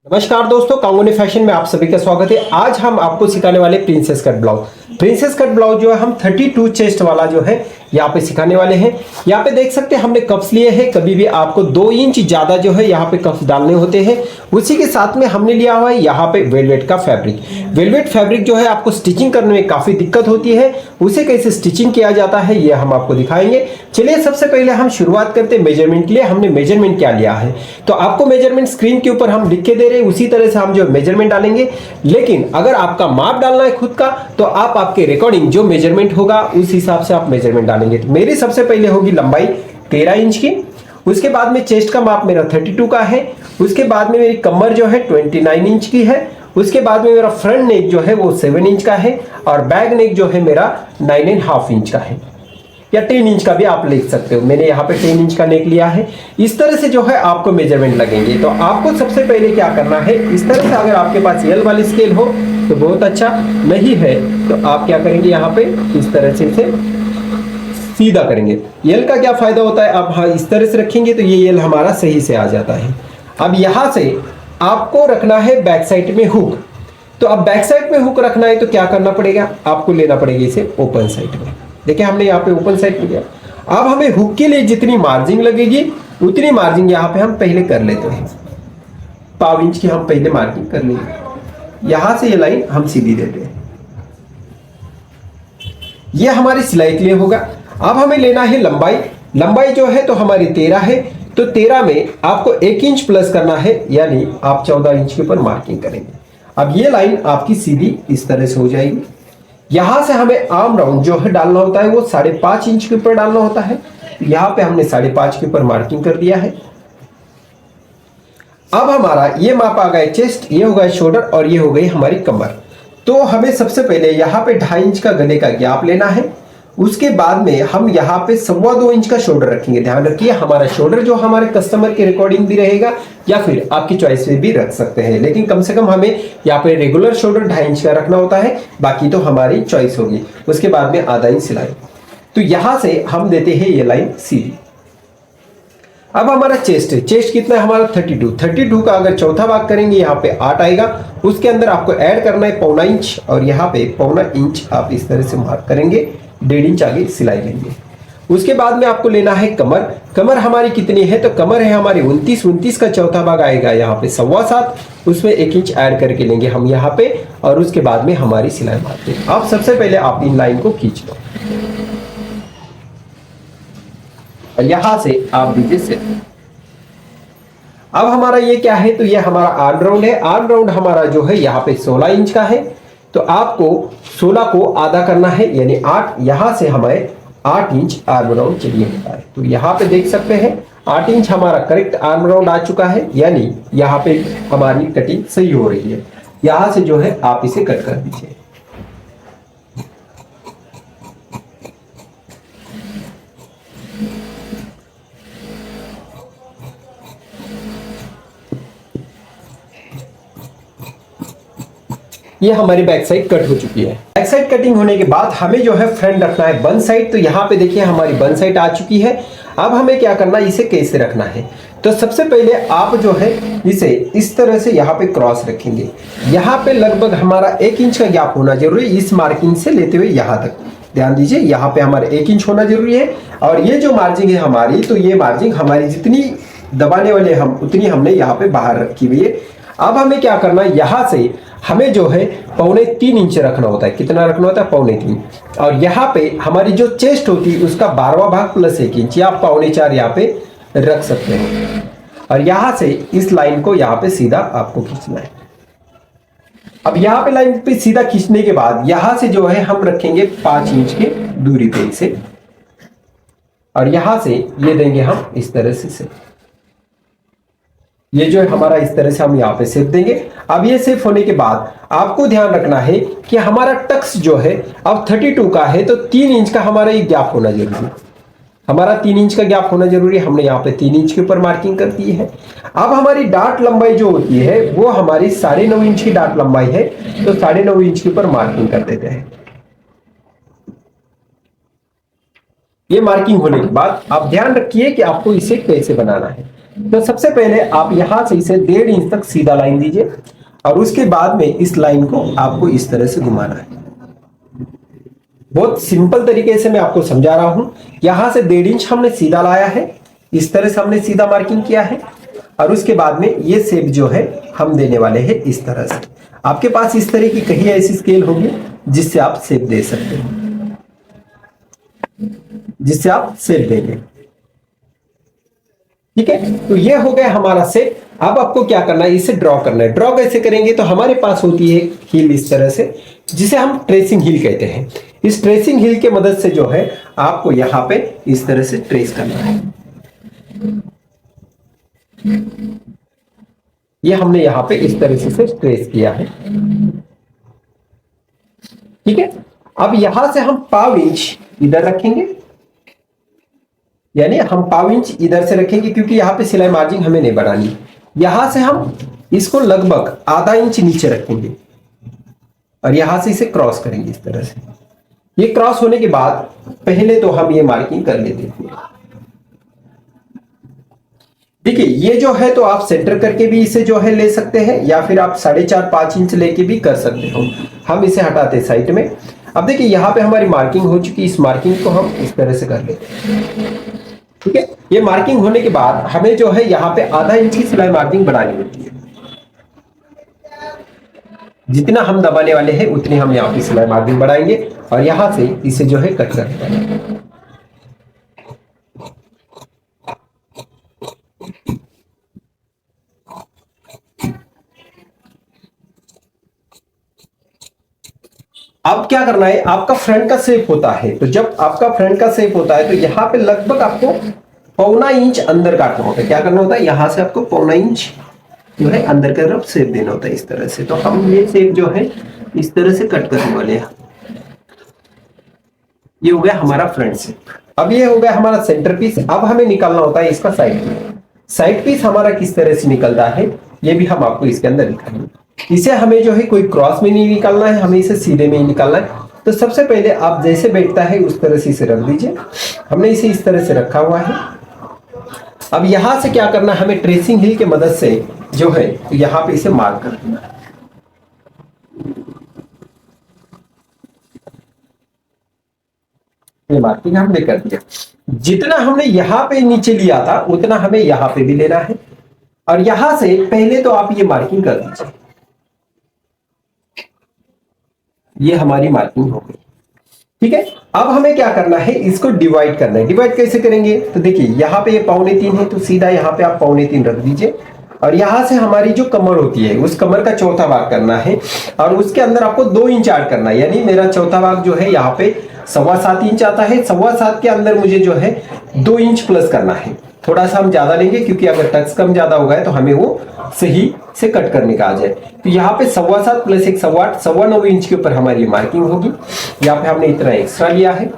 नमस्कार दोस्तों, कांगोनी फैशन में आप सभी का स्वागत है। आज हम आपको सिखाने वाले princess cut blouse. Princess cut blouse जो है हम 32 चेस्ट वाला जो है यहाँ पे सिखाने वाले हैं। यहाँ पे देख सकते हैं हमने कप्स लिए हैं। कभी भी आपको 2 इंच ज्यादा जो है यहाँ पे कप्स डालने होते हैं। उसी के साथ में हमने लिया हुआ है यहाँ पे वेलवेट का फैब्रिक। वेलवेट फैब्रिक जो है आपको स्टिचिंग करने में काफी दिक्कत होती है, उसे कैसे स्टिचिंग किया जाता है ये हम आपको दिखाएंगे। चलिए सबसे पहले हम शुरुआत करते हैं मेजरमेंट के लिए। हमने मेजरमेंट क्या लिया है तो आपको मेजरमेंट स्क्रीन के ऊपर हम लिख के दे रहे हैं, उसी तरह से हम जो मेजरमेंट डालेंगे। लेकिन अगर आपका माप डालना है खुद का तो आप आपके रिकॉर्डिंग जो मेजरमेंट होगा उस हिसाब से आप मेजरमेंट डालेंगे। तो मेरी सबसे पहले होगी लंबाई 13 इंच की, उसके बाद में चेस्ट का माप मेरा 32 का है, उसके बाद में मेरी कमर जो है 29 इंच की है, उसके बाद में मेरा फ्रंट नेक जो है वो 7 इंच का है और बैक नेक जो है मेरा 9.5 इंच का है, या 10 इंच का भी आप लिख सकते हो। मैंने यहाँ पे 10 इंच का नेक लिया है। इस तरह से जो है आपको मेजरमेंट लगेंगे। तो आपको सबसे पहले क्या करना है, इस तरह से अगर आपके पास एल वाली स्केल हो तो बहुत अच्छा, नहीं है तो आप क्या करेंगे, यहाँ पे इस तरह से इसे सीधा करेंगे। एल का क्या फायदा होता है, आप हाँ इस तरह से रखेंगे तो ये एल हमारा सही से आ जाता है। अब यहाँ से आपको रखना है बैक साइड में हुक। तो अब बैक साइड में हुक रखना है तो क्या करना पड़ेगा, आपको लेना पड़ेगा इसे ओपन साइड में। देखिए हमने यहाँ पे ओपन साइड में लिया। अब हमें हुक के लिए जितनी मार्जिन लगेगी उतनी मार्जिन यहाँ पे हम पहले कर लेते हैं। 1/2 इंच की हम पहले मार्जिन कर लेंगे। यहां से ये लाइन हम सीधी देते हैं। ये हमारी सिलाई के लिए होगा। अब हमें लेना है लंबाई। लंबाई जो है तो हमारी 13 है, तो 13 में आपको 1 इंच प्लस करना है, यानी आप 14 इंच के ऊपर मार्किंग करेंगे। अब ये लाइन आपकी सीधी इस तरह से हो जाएगी। यहां से हमें आर्म राउंड जो है डालना होता है वो 5.5 इंच के ऊपर डालना होता है। यहां पे हमने 5.5 के ऊपर मार्किंग कर दिया है। अब हमारा ये माप आ गया चेस्ट, ये हो गया शोल्डर और ये हो गई हमारी कमर। तो हमें सबसे पहले यहाँ पे 2.5 इंच का गले का गैप लेना है। उसके बाद में हम यहाँ पे 2.25 इंच का शोल्डर रखेंगे। ध्यान रखिए हमारा शोल्डर जो हमारे कस्टमर के रिकॉर्डिंग भी रहेगा या फिर आपकी चॉइस से भी रख सकते हैं, लेकिन कम से कम हमें यहाँ पे रेगुलर शोल्डर 2.5 इंच का रखना होता है, बाकी तो हमारी चॉइस होगी। उसके बाद में आधा इंच सिलाई। तो यहां से हम देते हैं ये लाइन सीधी। अब हमारा चेस्ट है, चेस्ट कितना है हमारा 32 का अगर चौथा भाग करेंगे यहाँ पे 8 आएगा। उसके अंदर आपको ऐड करना है 1.25 इंच और यहाँ पे 1.25 इंच आप इस तरह से मार्क करेंगे। 1.5 इंच आगे सिलाई लेंगे। उसके बाद में आपको लेना है कमर। कमर हमारी कितनी है तो कमर है हमारी 29 का चौथा भाग आएगा यहाँ पे 7.25, उसमें 1 इंच ऐड करके लेंगे हम यहाँ पे और उसके बाद में हमारी सिलाई मारते हैं। अब सबसे पहले आप इन लाइन को खींच लो और यहां से आप दीजिए सेट। अब हमारा ये क्या है तो ये हमारा आर्म राउंड है। आर्म राउंड हमारा जो है यहाँ पे 16 इंच का है, तो आपको 16 को आधा करना है, यानी 8। यहां से हमें 8 इंच आर्म राउंड चाहिए होता है। तो यहाँ पे देख सकते हैं 8 इंच हमारा करेक्ट आर्म राउंड आ चुका है, यानी यहाँ पे हमारी कटिंग सही हो रही है। यहां से जो है आप इसे कट कर दीजिए। ये हमारी बैक साइड कट हो चुकी है। बैक साइड कटिंग होने के बाद हमें जो है फ्रंट रखना है बन साइड। तो यहाँ पे देखिए हमारी बन साइड आ चुकी है। अब हमें क्या करना है, इसे कैसे रखना है तो सबसे पहले आप जो है इसे इस तरह से यहाँ पे क्रॉस रखेंगे। यहाँ पे लगभग हमारा 1 इंच का गैप होना जरूरी है, इस मार्किंग से लेते हुए यहाँ तक। ध्यान दीजिए यहाँ पे हमारे 1 इंच होना जरूरी है। और ये जो मार्जिंग है हमारी, तो ये मार्जिंग हमारी जितनी दबाने वाले हम उतनी हमने यहाँ पे बाहर रखी हुई है। अब हमें क्या करना है, यहां से हमें जो है 3.25 इंच रखना होता है। कितना रखना होता है 3.25। और यहाँ पे हमारी जो चेस्ट होती है उसका 12वां भाग प्लस 1 इंच, या आप 4.25 यहाँ पे रख सकते हैं। और यहां से इस लाइन को यहाँ पे सीधा आपको खींचना है। अब यहाँ पे लाइन पे सीधा खींचने के बाद यहां से जो है हम रखेंगे 5 इंच की दूरी पे इसे, और यहां से ये देंगे हम इस तरह से। ये जो है हमारा इस तरह से हम यहाँ पे सेप देंगे। अब ये सेप होने के बाद आपको ध्यान रखना है कि हमारा टक्स जो है अब 32 का है, तो 3 इंच का हमारा ये गैप होना जरूरी है। हमारा 3 इंच का गैप होना जरूरी है। हमने यहाँ पे 3 इंच के ऊपर मार्किंग कर दी है। अब हमारी डार्ट लंबाई जो होती है वो हमारी 9.5 इंच की डार्ट लंबाई है, तो 9.5 इंच के ऊपर मार्किंग कर देते हैं। ये मार्किंग होने के बाद आप ध्यान रखिए कि आपको इसे कैसे बनाना है। तो सबसे पहले आप यहां से इसे 1.5 इंच तक सीधा लाइन दीजिए और उसके बाद में इस लाइन को आपको इस तरह से घुमाना है। बहुत सिंपल तरीके से मैं आपको समझा रहा हूं। यहां से 1.5 इंच हमने सीधा लाया है, इस तरह से हमने सीधा मार्किंग किया है और उसके बाद में ये शेप जो है हम देने वाले हैं इस तरह से। आपके पास इस तरह की कहीं ऐसी स्केल होगी जिससे आप शेप दे सकते हैं, जिससे आप शेप देंगे। ठीक है, तो ये हो गया हमारा शेप। अब आपको क्या करना है, इसे ड्रॉ करना है। ड्रॉ कैसे करेंगे, तो हमारे पास होती है हील इस तरह से, जिसे हम ट्रेसिंग हील कहते हैं। इस ट्रेसिंग हील के मदद से जो है आपको यहां पे इस तरह से ट्रेस करना है। ये हमने यहां पे इस तरह से ट्रेस किया है। ठीक है, अब यहां से हम 1/4 इंच इधर रखेंगे, यानी हम 1/4 इंच इधर से रखेंगे क्योंकि यहां पे सिलाई मार्जिन हमें नहीं बढ़ानी। यहां से हम इसको लगभग ½ इंच नीचे रखेंगे और यहां से इसे क्रॉस करेंगे इस तरह से। ये क्रॉस होने के बाद पहले तो हम ये मार्किंग कर लेते हैं। देखिए ये जो है तो आप सेंटर करके भी इसे जो है ले सकते हैं या फिर आप 4.5-5 इंच लेके भी कर सकते हो। हम इसे हटाते हैं साइड में। अब देखिए यहां पे हमारी मार्किंग हो चुकी है, इस मार्किंग को हम इस तरह से कर लेते हैं। ठीक है, ये मार्किंग होने के बाद हमें जो है यहाँ पे ½ इंच की सिलाई मार्किंग बनानी होती है। जितना हम दबाने वाले हैं उतनी हम यहाँ पे सिलाई मार्किंग बढ़ाएंगे और यहां से इसे जो है कट कर देंगे। अब क्या करना है, आपका फ्रंट का शेप होता है, तो जब आपका फ्रंट का शेप होता है तो यहाँ पे लगभग आपको 1/4 इंच अंदर काटना होता है। क्या करना होता है, यहां से आपको 1/4 इंच जो है अंदर की तरफ शेप देना होता है इस तरह से। तो हम ये शेप जो है इस तरह से कट करने वाले हैं। ये हो गया हमारा फ्रंट शेप। अब ये हो गया हमारा सेंटर पीस। अब हमें निकालना होता है इसका साइड पीस। साइड पीस हमारा किस तरह से निकलता है ये भी हम आपको इसके अंदर दिखाएंगे। इसे हमें जो है कोई क्रॉस में नहीं निकालना है, हमें इसे सीधे में ही निकालना है। तो सबसे पहले आप जैसे बैठता है उस तरह से इसे रख दीजिए। हमने इसे इस तरह से रखा हुआ है। अब यहां से क्या करना है, हमें ट्रेसिंग व्हील की मदद से जो है यहां पे इसे मार्क कर देना है। ये मार्किंग हमने कर दिया। जितना हमने यहां पे नीचे लिया था उतना हमें यहां पे भी लेना है और यहां से पहले तो आप ये मार्किंग कर दीजिए। ये हमारी मार्किंग हो गई। ठीक है, अब हमें क्या करना है, इसको डिवाइड करना है। डिवाइड कैसे करेंगे, तो देखिए यहाँ पे ये 3.25 है तो सीधा यहाँ पे आप 3.25 रख दीजिए और यहां से हमारी जो कमर होती है उस कमर का चौथा भाग करना है और उसके अंदर आपको 2 इंच ऐड करना है। यानी मेरा चौथा भाग जो है यहाँ पे 7.25 इंच आता है। 7.25 के अंदर मुझे जो है 2 इंच प्लस करना है। थोड़ा सा हम ज्यादा लेंगे क्योंकि अगर टक्स कम ज्यादा होगा तो हमें वो सही से कट करने का आ जाए। तो यहाँ पे 7.25 प्लस 1 7.8 9.25 इंच के ऊपर हमारी मार्किंग होगी। यहाँ पे हमने इतना एक्स्ट्रा लिया है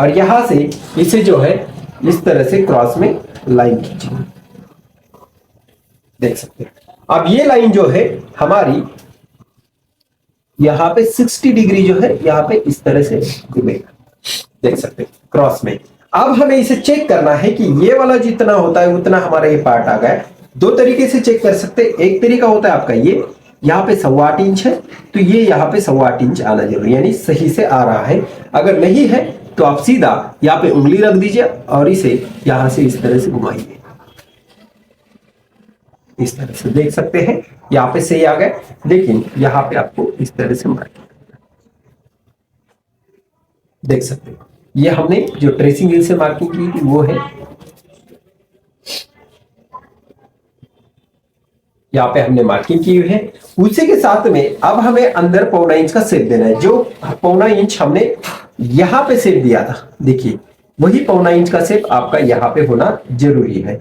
और यहां से इसे जो है इस तरह से क्रॉस में लाइन खींचिए। देख सकते हैं, अब ये लाइन जो है हमारी यहां पे 60 डिग्री जो है यहां पे इस तरह से घूमेगा। देख सकते हैं क्रॉस में। अब हमें इसे चेक करना है कि ये वाला जितना होता है उतना हमारा ये पार्ट आ गया। 2 तरीके से चेक कर सकते हैं। एक तरीका होता है आपका ये यहाँ पे 8.25 इंच है तो ये यहाँ पे 8.25 इंच आना जरूरी, यानी सही से आ रहा है। अगर नहीं है तो आप सीधा यहाँ पे उंगली रख दीजिए और इसे यहां से इस तरह से घुमाइए। इस तरह से देख सकते हैं यहाँ पे सही आ गए, लेकिन यहाँ पे आपको इस तरह से मार्किंग देख सकते हैं। ये हमने जो ट्रेसिंग व्हील से मार्किंग की थी वो है। यहाँ पे हमने मार्किंग की हुई है। उसी के साथ में अब हमें अंदर 1/4 इंच का शेप देना है। जो 1/4 इंच हमने यहां पे शेप दिया था, देखिए वही 1/4 इंच का शेप आपका यहां पे होना जरूरी है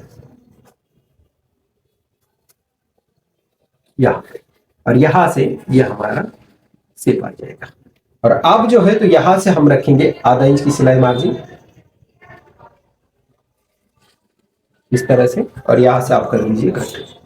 यहाँ पे। और यहां से ये हमारा शेप आ जाएगा। और अब जो है तो यहां से हम रखेंगे ½ इंच की सिलाई मार्जिन इस तरह से और यहां से आप कर लीजिए कट।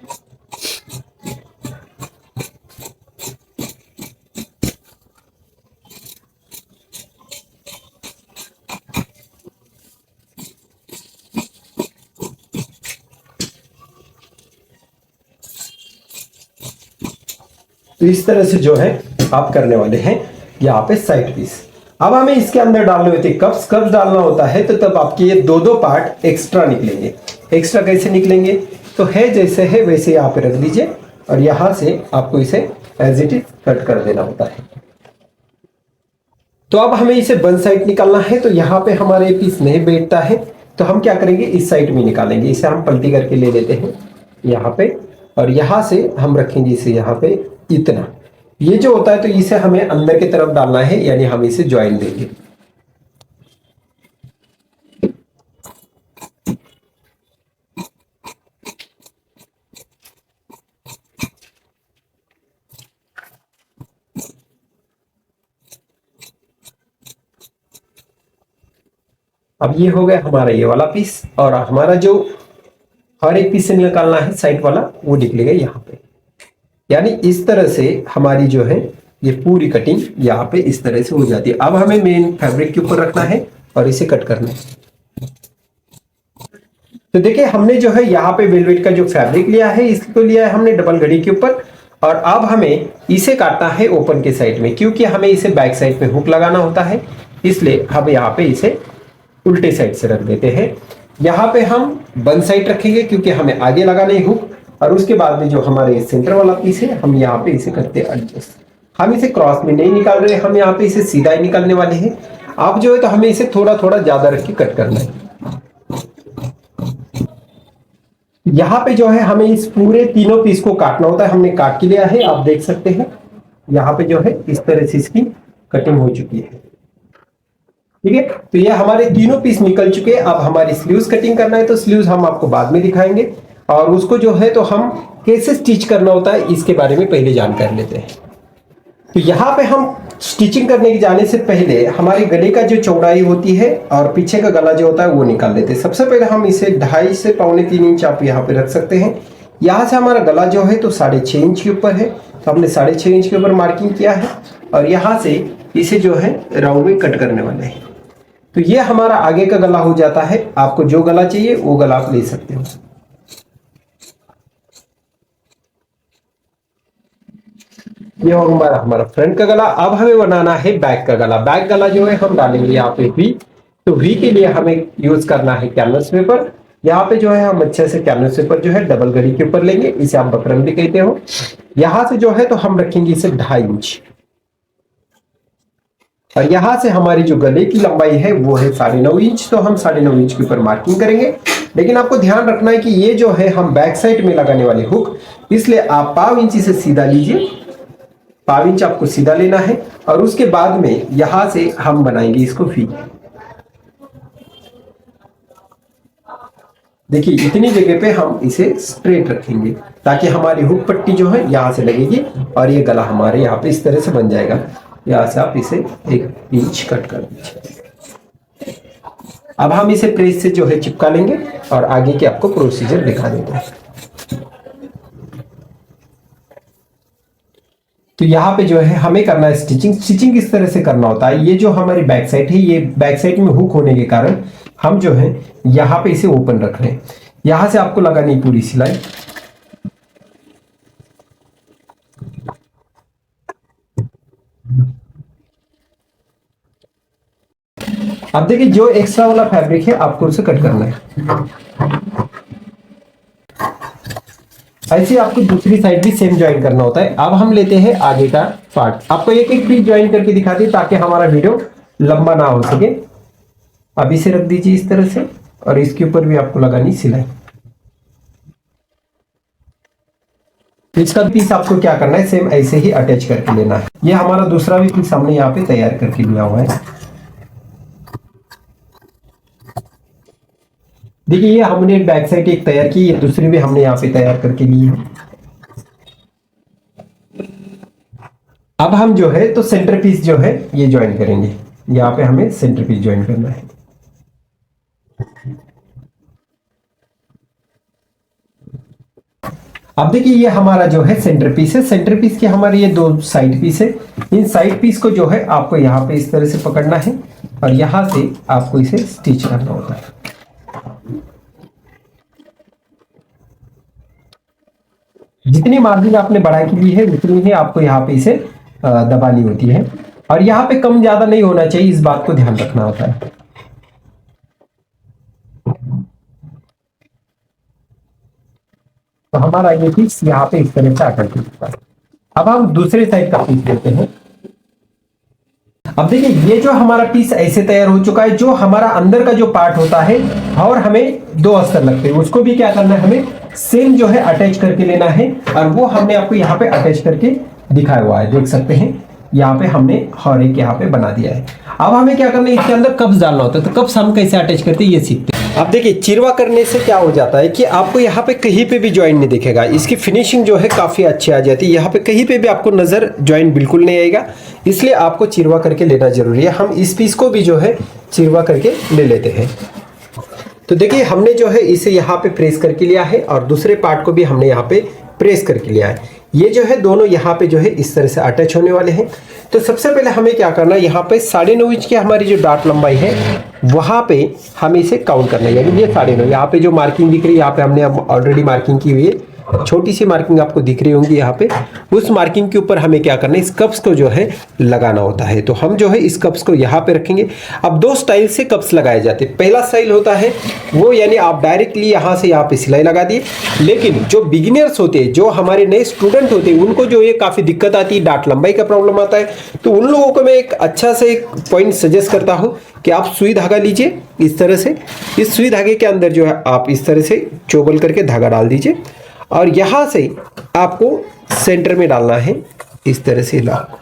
तो इस तरह से जो है आप करने वाले हैं यहाँ पे साइड पीस। अब हमें इसके अंदर डालने होते हैं कप्स। कप्स डालना होता है तो तब आपके ये दो दो पार्ट एक्स्ट्रा निकलेंगे। एक्स्ट्रा कैसे निकलेंगे, तो है जैसे है वैसे यहाँ पे रख दीजिए और यहाँ से आपको इसे एज इट इज कट कर देना होता है। तो अब हमें इसे वन साइड निकालना है, तो यहाँ पे हमारे पीस नहीं बैठता है तो हम क्या करेंगे, इस साइड में निकालेंगे। इसे हम पलटी करके ले लेते हैं यहाँ पे और यहाँ से हम रखेंगे इसे यहाँ पे इतना। ये जो होता है तो इसे हमें अंदर की तरफ डालना है, यानी हम इसे ज्वाइन देंगे। अब ये हो गया हमारा ये वाला पीस और हमारा जो हर एक पीस से निकालना है साइड वाला वो निकलेगा यहाँ पे। यानी इस तरह से हमारी जो है ये पूरी कटिंग यहाँ पे इस तरह से हो जाती है। अब हमें मेन फैब्रिक के ऊपर रखना है और इसे कट करना है। तो देखिए हमने जो है यहाँ पे वेलवेट का जो फैब्रिक लिया है इसको लिया है हमने डबल घड़ी के ऊपर और अब हमें इसे काटना है ओपन के साइड में, क्योंकि हमें इसे बैक साइड में हुक लगाना होता है, इसलिए हम यहाँ पे इसे उल्टे साइड से रख देते हैं। यहाँ पे हम वन साइड रखेंगे क्योंकि हमें आगे लगाना है हुक, और उसके बाद में जो हमारे सेंटर वाला पीस है हम यहाँ पे इसे करते हैं एडजस्ट। हम इसे क्रॉस में नहीं निकाल रहे, हम यहाँ पे इसे सीधा ही निकालने वाले हैं। आप जो है तो हमें इसे थोड़ा थोड़ा ज्यादा रख के कट करना है। यहाँ पे जो है हमें इस पूरे तीनों पीस को काटना होता है। हमने काट के लिया है, आप देख सकते हैं यहाँ पे जो है इस तरह से इसकी कटिंग हो चुकी है। ठीक है, तो ये हमारे तीनों पीस निकल चुके हैं। अब हमारी स्लीव्स कटिंग करना है, तो स्लीव्स हम आपको बाद में दिखाएंगे और उसको जो है तो हम कैसे स्टिच करना होता है इसके बारे में पहले जानकारी लेते हैं। तो यहाँ पे हम स्टिचिंग करने के जाने से पहले हमारे गले का जो चौड़ाई होती है और पीछे का गला जो होता है वो निकाल लेते हैं। सबसे पहले हम इसे 2.5 से 3.25 इंच आप यहाँ पे रख सकते हैं। यहाँ से हमारा गला जो है तो 6.5 इंच के ऊपर है, तो हमने 6.5 इंच के ऊपर मार्किंग किया है और यहाँ से इसे जो है राउंड में कट करने वाले हैं। तो ये हमारा आगे का गला हो जाता है। आपको जो गला चाहिए वो गला आप ले सकते हो। ये होगा हमारा फ्रंट का गला। अब हमें बनाना है बैक का गला। बैक गला जो है हम डालेंगे यहाँ पे वी। तो वी के लिए हमें यूज करना है कैनवस पेपर। यहाँ पे जो है हम अच्छे से कैनवस पेपर जो है डबल घड़ी के ऊपर लेंगे, इसे आप बकरम भी कहते हो। यहाँ से जो है तो हम रखेंगे इसे 2.5 इंच और यहाँ से हमारी जो गले की लंबाई है वो है 9.5 इंच, तो हम 9.5 इंच के ऊपर मार्किंग करेंगे। लेकिन आपको ध्यान रखना है कि ये जो है हम बैक साइड में लगाने वाले हुक, इसलिए आप 0.5 इंच से सीधा लीजिए। 0.5 इंच आपको सीधा लेना है और उसके बाद में यहां से हम बनाएंगे इसको वी। देखिए इतनी जगह पे हम इसे स्ट्रेट रखेंगे ताकि हमारी हुक पट्टी जो है यहां से लगेगी और ये गला हमारे यहाँ पे इस तरह से बन जाएगा। यहाँ से आप इसे 1 इंच कट कर दीजिए। अब हम इसे प्रेस से जो है चिपका लेंगे और आगे के आपको प्रोसीजर दिखा देंगे। तो यहाँ पे जो है हमें करना है स्टिचिंग। स्टिचिंग इस तरह से करना होता है, ये जो हमारी बैक साइड है ये बैक साइड में हुक होने के कारण हम जो है यहाँ पे इसे ओपन रख रहे हैं। यहां से आपको लगानी पूरी सिलाई। अब देखिए जो एक्स्ट्रा वाला फैब्रिक है आपको उसे कट करना है। ऐसे आपको दूसरी साइड भी सेम ज्वाइन करना होता है। अब हम लेते हैं आगे का पार्ट। आपको एक एक पीस ज्वाइन करके दिखाते हैं ताकि हमारा वीडियो लंबा ना हो सके। अब इसे रख दीजिए इस तरह से और इसके ऊपर भी आपको लगानी सिलाई। इसका पीस आपको क्या करना है, सेम ऐसे ही अटैच करके लेना है। ये हमारा दूसरा भी पीस हमने यहाँ पे तैयार करके लिया हुआ है। देखिए ये हमने बैक साइड एक तैयार की, ये दूसरी भी हमने यहाँ पे तैयार करके ली है। अब हम जो है तो सेंटर पीस जो है ये ज्वाइन करेंगे। यहाँ पे हमें सेंटर पीस ज्वाइन करना है। अब देखिए ये हमारा जो है सेंटर पीस है। सेंटर पीस के हमारे ये 2 साइड पीस है। इन साइड पीस को जो है आपको यहाँ पे इस तरह से पकड़ना है और यहाँ से आपको इसे स्टिच करना होता है। जितनी मार्जिन आपने बढ़ा के ली है उतनी ही आपको यहाँ पे इसे दबानी होती है, और यहाँ पे कम ज्यादा नहीं होना चाहिए, इस बात को ध्यान रखना होता है। तो हमारा ये पीस यहाँ पे इस तरह से आकर के दिखता है। अब हम दूसरे साइड का पीस देते हैं। अब देखिए ये जो हमारा पीस ऐसे तैयार हो चुका है। जो हमारा अंदर का जो पार्ट होता है और हमें 2 अस्तर लगते हैं, उसको भी क्या करना है, हमें सेम जो है अटैच करके लेना है, और वो हमने आपको यहाँ पे अटैच करके दिखाया हुआ है, देख सकते हैं। यहाँ पे हमने हर एक यहाँ पे बना दिया है। अब हमें क्या करना है, इसके अंदर कप्स डालना होता है। तो कप्स हम कैसे अटैच करते हैं ये सीखते हैं। अब देखिए चिरवा करने से क्या हो जाता है कि आपको यहाँ पे कहीं पे भी ज्वाइंट नहीं दिखेगा, इसकी फिनिशिंग जो है काफी अच्छी आ जाती है। यहाँ पे कहीं पे भी आपको नजर ज्वाइंट बिल्कुल नहीं आएगा, इसलिए आपको चिरवा करके लेना जरूरी है। हम इस पीस को भी जो है चिरवा करके ले लेते हैं। तो देखिए हमने जो है इसे यहाँ पे प्रेस करके लिया है, और दूसरे पार्ट को भी हमने यहाँ पे प्रेस करके लिया है। ये जो है दोनों यहाँ पे जो है इस तरह से अटैच होने वाले हैं। तो सबसे पहले हमें क्या करना है, यहाँ पे 9.5 इंच की हमारी जो डार्ट लंबाई है वहां पे हमें इसे काउंट करना है, यानी ये 9.5। यहाँ पे जो मार्किंग दिख रही है, यहाँ पे हमने ऑलरेडी मार्किंग की हुई है, छोटी सी मार्किंग आपको दिख रही होंगी यहाँ पे। उस मार्किंग के ऊपर हमें क्या करना है, इस कप्स को जो है लगाना होता है। तो हम जो है इस कप्स को यहाँ पे रखेंगे। अब 2 स्टाइल से कप्स लगाए जाते हैं। पहला स्टाइल होता है वो, यानी आप डायरेक्टली यहाँ से यहाँ पे सिलाई लगा दिए। लेकिन जो बिगिनर्स होते हैं, जो हमारे नए स्टूडेंट होते हैं, उनको जो ये काफी दिक्कत आती है, डार्ट लंबाई का प्रॉब्लम आता है, तो उन लोगों को मैं एक अच्छा से एक पॉइंट सजेस्ट करता हूँ कि आप सुई धागा लीजिए इस तरह से। इस सुई धागे के अंदर जो है आप इस तरह से चोबल करके धागा डाल दीजिए, और यहां से आपको सेंटर में डालना है इस तरह से लॉक।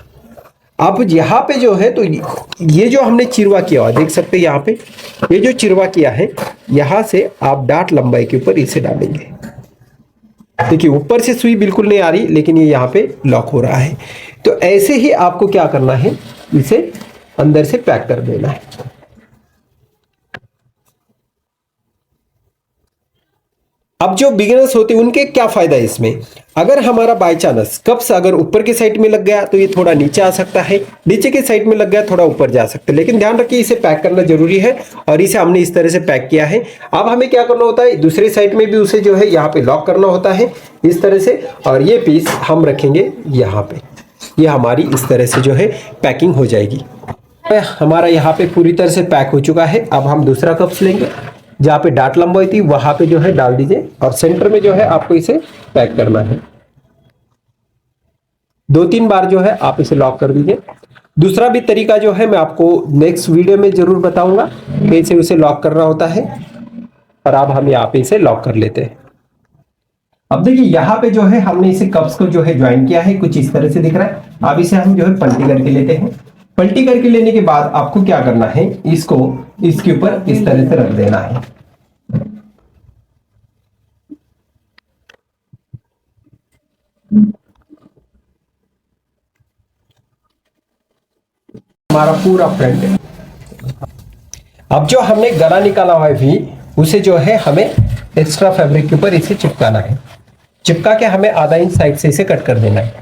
अब यहाँ पे जो है, तो ये जो हमने चिरवा किया हुआ देख सकते हैं, यहाँ पे ये जो चिरवा किया है, यहां से आप डार्ट लंबाई के ऊपर इसे डालेंगे। देखिए ऊपर से सुई बिल्कुल नहीं आ रही, लेकिन ये यहाँ पे लॉक हो रहा है। तो ऐसे ही आपको क्या करना है, इसे अंदर से पैक कर देना है। अब जो बिगिनर्स होते हैं उनके क्या फायदा है इसमें, अगर हमारा बाय चांस कप्स अगर ऊपर के साइड में लग गया तो ये थोड़ा नीचे आ सकता है, नीचे के साइड में लग गया थोड़ा ऊपर जा सकता है। लेकिन ध्यान रखिए इसे पैक करना जरूरी है, और इसे हमने इस तरह से पैक किया है। अब हमें क्या करना होता है, दूसरे साइड में भी उसे जो है यहाँ पे लॉक करना होता है इस तरह से, और ये पीस हम रखेंगे यहाँ पे। ये हमारी इस तरह से जो है पैकिंग हो जाएगी। हमारा यहाँ पे पूरी तरह से पैक हो चुका है। अब हम दूसरा कप्स लेंगे, जहाँ पे डार्ट लंबाई थी वहां पे जो है डाल दीजिए, और सेंटर में जो है आपको इसे पैक करना है। 2-3 बार जो है आप इसे लॉक कर दीजिए। दूसरा भी तरीका जो है मैं आपको नेक्स्ट वीडियो में जरूर बताऊंगा कैसे उसे लॉक करना होता है। और अब हम यहाँ पे इसे लॉक कर लेते हैं। अब देखिए यहाँ पे जो है हमने इसे कप्स को जो है ज्वाइन किया है, कुछ इस तरह से दिख रहा है। अब इसे हम जो है पलटी करके लेते हैं। पलटी करके लेने के बाद आपको क्या करना है, इसको इसके ऊपर इस तरह से रख देना है। हमारा पूरा फ्रंट है। अब जो हमने गला निकाला हुआ है भी, उसे जो है हमें एक्स्ट्रा फैब्रिक के ऊपर इसे चिपकाना है। चिपका के हमें आधा इंच साइड से इसे कट कर देना है।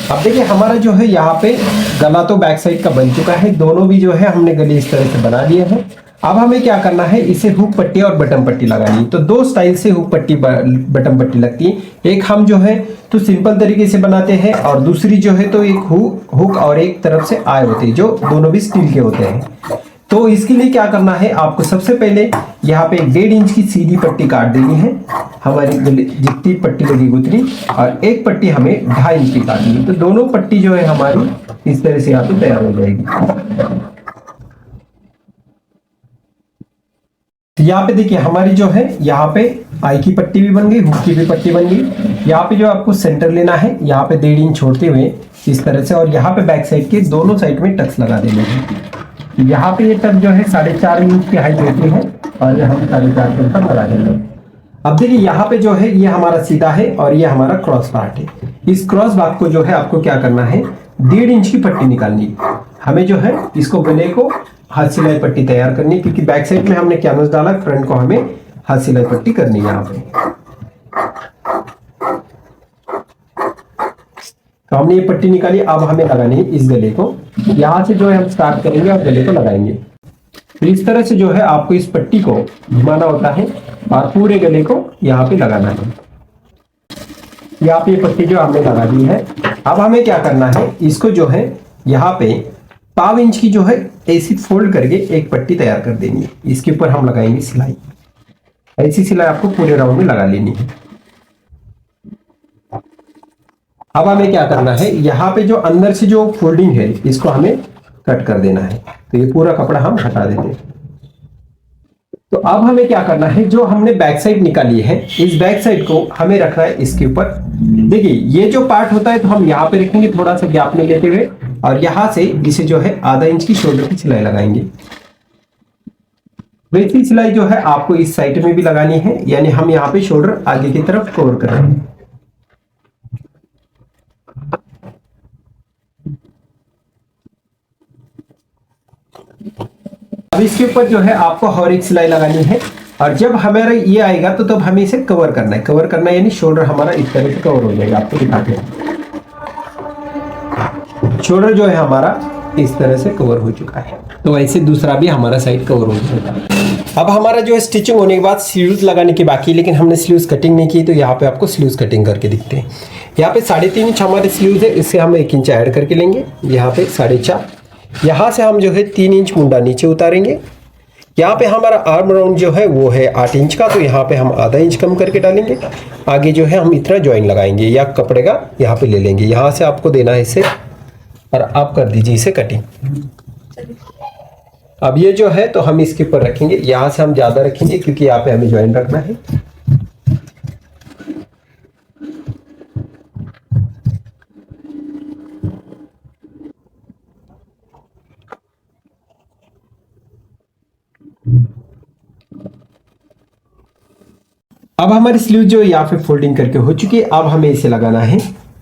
अब देखिए हमारा जो है यहाँ पे गला तो बैक साइड का बन चुका है, दोनों भी जो है हमने गले इस तरह से बना लिए हैं। अब हमें क्या करना है, इसे हुक पट्टी और बटन पट्टी लगानी है। तो दो स्टाइल से हुक पट्टी बटन पट्टी लगती है। एक हम जो है तो सिंपल तरीके से बनाते हैं, और दूसरी जो है तो एक हुक और एक तरफ से आए होते हैं, जो दोनों भी स्टील के होते हैं। तो इसके लिए क्या करना है, आपको सबसे पहले यहाँ पे 1.5 इंच की सीधी पट्टी काट देनी है, हमारी जितनी पट्टी लगी उतनी, और एक पट्टी हमें 2.5 इंच की काटनी है। तो दोनों पट्टी जो है हमारी इस तरह से यहाँ पे तैयार हो जाएगी। तो यहाँ पे देखिए हमारी जो है यहाँ पे आई की पट्टी भी बन गई, हुक की भी पट्टी बन गई। यहाँ पे जो आपको सेंटर लेना है, यहाँ पे 1.5 इंच छोड़ते हुए इस तरह से, और यहाँ पे बैक साइड के दोनों साइड में टक्स लगा देने हैं। यहाँ पे ये टक जो है 4.5 इंच की हाइट होती है, और ये हम 4.5 इंच तक लगा देंगे। अब देखिए यहाँ पे जो है ये हमारा सीधा है और ये हमारा क्रॉस पार्ट है। इस क्रॉस भाग को जो है आपको क्या करना है, 1.5 इंच की पट्टी निकालनी है। हमें जो है इसको गले को हाथ सिलाई पट्टी तैयार करनी है, क्योंकि बैक साइड में हमने कैनवस डाला, फ्रंट को हमें हाथ सिलाई पट्टी करनी है यहाँ पे। तो हमने ये पट्टी निकाली, अब हमें लगानी है इस गले को। यहां से जो है हम स्टार्ट करेंगे और गले को लगाएंगे। तो इस तरह से जो है आपको इस पट्टी को घुमाना होता है और पूरे गले को यहाँ पे लगाना है। यहाँ पे ये पट्टी जो हमने लगा दी है। अब हमें क्या करना है, इसको जो है यहाँ पे 1/4 इंच की जो है ऐसी फोल्ड करके एक पट्टी तैयार कर देनी है। इसके ऊपर हम लगाएंगे सिलाई। ऐसी सिलाई आपको पूरे राउंड में लगा लेनी है। अब हमें क्या करना है, यहाँ पे जो अंदर से जो फोल्डिंग है इसको हमें कट कर देना है। तो ये पूरा कपड़ा हम हटा देते हैं। तो अब हमें क्या करना है, जो हमने बैक साइड निकाली है, इस बैक साइड को हमें रखना है इसके ऊपर। देखिए ये जो पार्ट होता है तो हम यहाँ पे रखेंगे थोड़ा सा गैप में लेते हुए, और यहाँ से इसे जो है 1/2 इंच की शोल्डर की सिलाई लगाएंगे। वैसी सिलाई जो है आपको इस साइड में भी लगानी है, यानी हम यहाँ पे शोल्डर आगे की तरफ कवर कर रहे हैं। अब इसके ऊपर जो है आपको और एक सिलाई लगानी है, और जब हमारा ये आएगा तो तब हमें इसे कवर करना है। कवर करना है यानी शोल्डर हमारा इस तरह से कवर हो जाएगा। आपको दिखाते हैं, शोल्डर जो है हमारा इस तरह से कवर हो चुका है। तो ऐसे दूसरा भी हमारा साइड कवर हो चुका। अब हमारा जो है स्टिचिंग होने के बाद स्लीव्स लगाने की बाकी, लेकिन हमने स्लीव्स कटिंग नहीं की, तो यहाँ पे आपको स्लीव्स कटिंग करके दिखते हैं। यहाँ पे 3.5 इंच हमारे स्लीव्स है, इससे हम 1 इंच ऐड करके लेंगे। यहाँ पे 4.5, यहाँ से हम जो है 3 इंच मुंडा नीचे उतारेंगे। यहाँ पे हमारा आर्म राउंड जो है वो है 8 इंच का, तो यहाँ पे हम 1/2 इंच कम करके डालेंगे। आगे जो है हम इतना ज्वाइन लगाएंगे, या कपड़े का यहाँ पे ले लेंगे। यहाँ से आपको देना है इसे, और आप कर दीजिए इसे कटिंग। अब ये जो है तो हम इसके ऊपर रखेंगे। यहाँ से हम ज्यादा रखेंगे क्योंकि यहाँ पे हमें ज्वाइन रखना है। अब हमारी स्लीव जो यहाँ पे फोल्डिंग करके हो चुकी है। अब हमें इसे लगाना है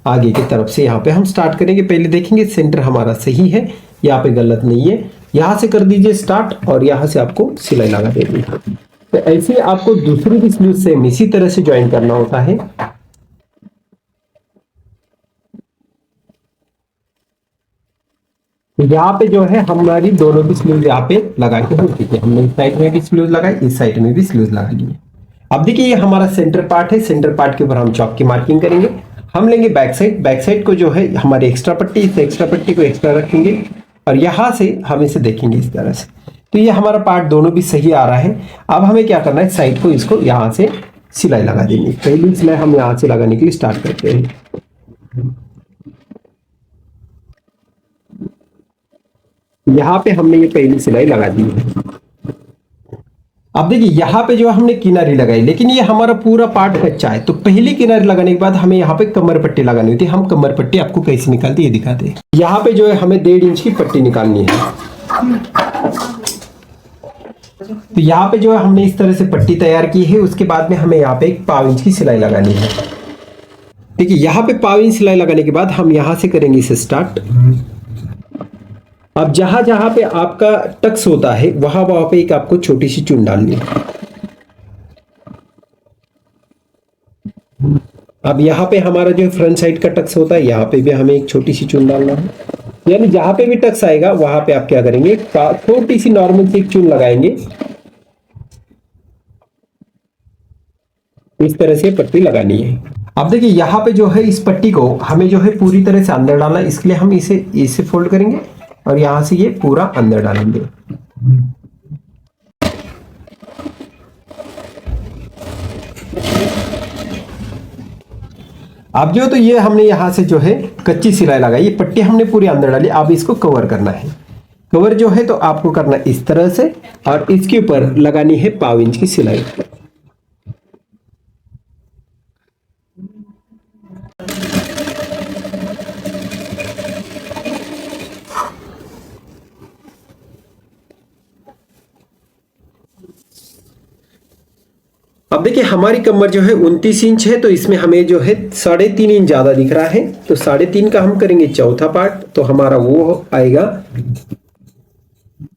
आगे की तरफ से। यहाँ पे हम स्टार्ट करेंगे। पहले देखेंगे सेंटर हमारा सही है, यहाँ पे गलत नहीं है। यहाँ से कर दीजिए स्टार्ट, और यहाँ से आपको सिलाई लगा देनी है। तो ऐसे आपको दूसरी की स्लीव से इसी तरह से ज्वाइन करना होता है। यहाँ पे जो है हमारी दोनों की स्लीव यहाँ पे लगा के हो चुकी है। हमने इस साइड में भी स्लीव लगाई, इस साइड में भी स्लीव लगा ली है। अब देखिए ये हमारा सेंटर पार्ट है। सेंटर पार्ट के ऊपर हम चौक की मार्किंग करेंगे। हम लेंगे बैक साइड। बैक साइड को जो है हमारी एक्स्ट्रा पट्टी, इस एक्स्ट्रा पट्टी को एक्स्ट्रा रखेंगे, और यहाँ से हम इसे देखेंगे इस तरह से। तो ये हमारा पार्ट दोनों भी सही आ रहा है। अब हमें क्या करना है, साइड को इसको यहाँ से सिलाई लगा देनी है। पहली सिलाई हम यहाँ से लगाने के लिए स्टार्ट करते हैं। यहाँ पे हमने ये पहली सिलाई लगा दी है। अब देखिए यहाँ पे जो हमने किनारी लगाई, लेकिन ये हमारा पूरा पार्ट कच्चा है। तो पहली किनारी लगाने के बाद हमें यहाँ पे कमर पट्टी लगानी होती है। हम कमर पट्टी आपको कैसे निकालते हैं ये दिखाते हैं। यहाँ पे जो है हमें 1.5 इंच की पट्टी निकालनी है। तो यहाँ पे जो है हमने इस तरह से पट्टी तैयार की है। उसके बाद में हमें यहाँ पे 1/4 इंच की सिलाई लगानी है। देखिए यहाँ पे 1/4 इंच सिलाई लगाने के बाद हम यहाँ से करेंगे इसे स्टार्ट। अब जहां जहां पे आपका टक्स होता है वहां वहां पे एक आपको छोटी सी चुन डालनी है। अब यहाँ पे हमारा जो फ्रंट साइड का टक्स होता है, यहाँ पे भी हमें एक छोटी सी चून डालना है। यानी जहां पे भी टक्स आएगा वहां पे आप क्या करेंगे, छोटी सी नॉर्मल सी एक चून लगाएंगे। इस तरह से पट्टी लगानी है। अब देखिए यहाँ पे जो है इस पट्टी को हमें जो है पूरी तरह से अंदर डालना है, इसके लिए हम इसे फोल्ड करेंगे और यहां से ये पूरा अंदर डालेंगे। अब जो तो ये हमने यहां से जो है कच्ची सिलाई लगाई, ये पट्टी हमने पूरी अंदर डाली। अब इसको कवर करना है। कवर जो है तो आपको करना इस तरह से और इसके ऊपर लगानी है 1/2 इंच की सिलाई। अब देखिए हमारी कमर जो है 29 इंच है, तो इसमें हमें जो है 3.5 इंच ज्यादा दिख रहा है, तो 3.5 का हम करेंगे चौथा पार्ट, तो हमारा वो आएगा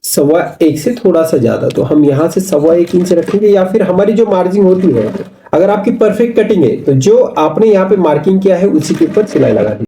1.25 से थोड़ा सा ज्यादा। तो हम यहाँ से 1.25 इंच रखेंगे, या फिर हमारी जो मार्जिंग होती है, अगर आपकी परफेक्ट कटिंग है तो जो आपने यहाँ पे मार्किंग किया है उसी के ऊपर सिलाई लगा दी।